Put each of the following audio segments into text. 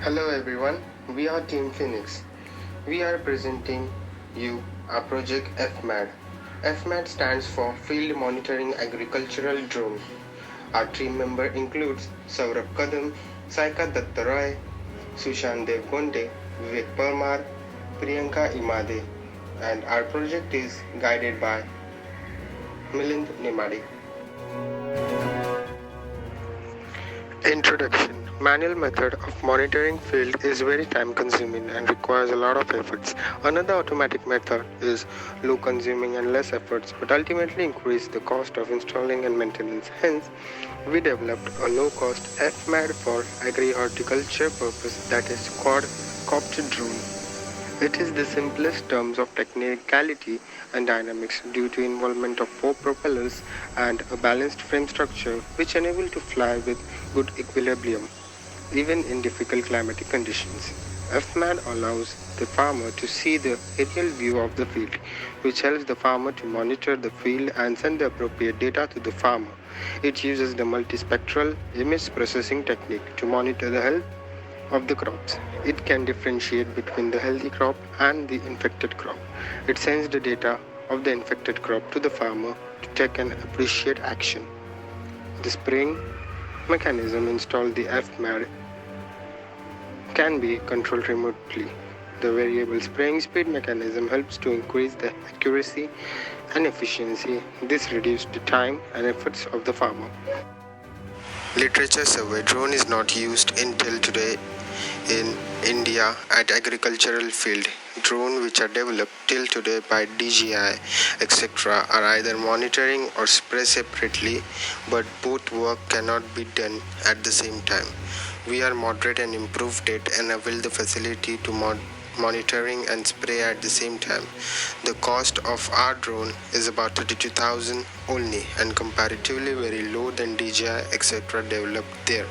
Hello everyone, we are Team Phoenix. We are presenting you our project FMAD. FMAD stands for Field Monitoring Agricultural Drone. Our team member includes Saurabh Kadam, Saika Datta Roy, Sushant Dev Gonde, Vivek Parmar, Priyanka Imade, and our project is guided by Milind Nemade. Introduction. Manual method of monitoring field is very time consuming and requires a lot of efforts. Another automatic method is low consuming and less efforts but ultimately increase the cost of installing and maintenance. Hence, we developed a low cost FMAD for agri-horticulture purpose, that is quadcopter drone. It is the simplest terms of technicality and dynamics due to involvement of 4 propellers and a balanced frame structure which enable to fly with good equilibrium even in difficult climatic conditions. FMAD allows the farmer to see the aerial view of the field, which helps the farmer to monitor the field and send the appropriate data to the farmer. It uses the multispectral image processing technique to monitor the health of the crops. It can differentiate between the healthy crop and the infected crop. It sends the data of the infected crop to the farmer to take and appreciate action. The spraying mechanism installed the FMAD can be controlled remotely. The variable spraying speed mechanism helps to increase the accuracy and efficiency. This reduces the time and efforts of the farmer. Literature survey. Drone is not used until today in India at agricultural field. Drones which are developed till today by DJI etc. are either monitoring or spray separately, but both work cannot be done at the same time. We are moderate and improved it and avail the facility to monitoring and spray at the same time. The cost of our drone is about 32,000 only and comparatively very low than DJI etc. developed there.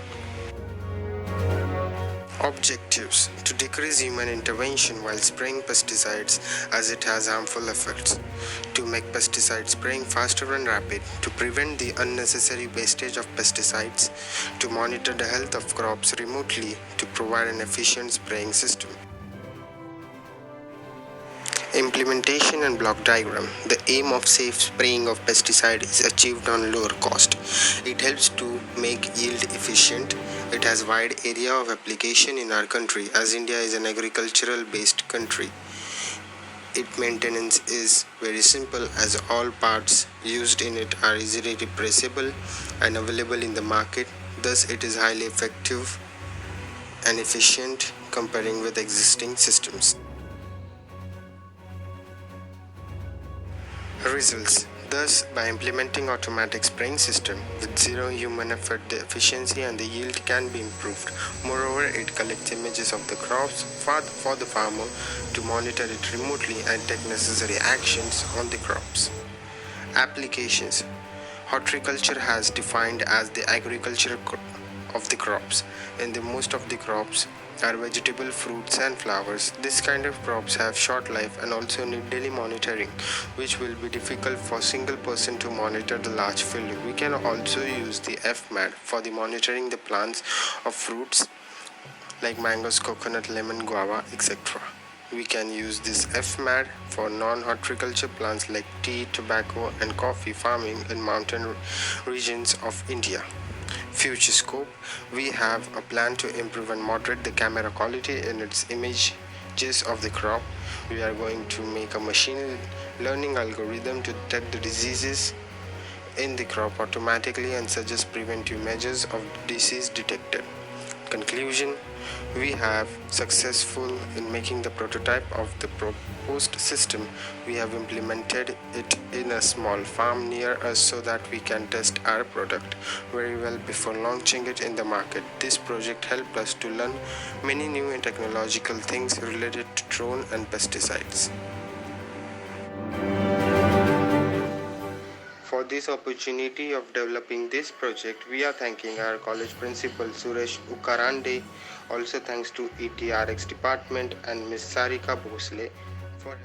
Objectives: to decrease human intervention while spraying pesticides as it has harmful effects, to make pesticide spraying faster and rapid, to prevent the unnecessary wastage of pesticides, to monitor the health of crops remotely, to provide an efficient spraying system. Implementation and block diagram. The aim of safe spraying of pesticide is achieved on lower cost. It helps to make yield efficient. It has wide area of application in our country as India is an agricultural based country. Its maintenance is very simple as all parts used in it are easily replaceable and available in the market. Thus it is highly effective and efficient comparing with existing systems. Results. Thus, by implementing automatic spraying system with zero human effort, the efficiency and the yield can be improved. Moreover, it collects images of the crops for the farmer to monitor it remotely and take necessary actions on the crops. Applications. Horticulture has defined as the agriculture of the crops. In the most of the crops are vegetable, fruits and flowers. This kind of crops have short life and also need daily monitoring, which will be difficult for single person to monitor the large field. We can also use the FMAD for the monitoring the plants of fruits like mangoes, coconut, lemon, guava, etc. We can use this FMAD for non-horticulture plants like tea, tobacco and coffee farming in mountain regions of India. Future scope. We have a plan to improve and moderate the camera quality in its images of the crop. We are going to make a machine learning algorithm to detect the diseases in the crop automatically and suggest preventive measures of disease detected. Conclusion: we have successful in making the prototype of the proposed system. We have implemented it in a small farm near us so that we can test our product very well before launching it in the market. This project helped us to learn many new and technological things related to drone and pesticides. For this opportunity of developing this project, we are thanking our college principal Suresh Ukarande. Also thanks to ETRX department and Ms. Sarika Bhosle for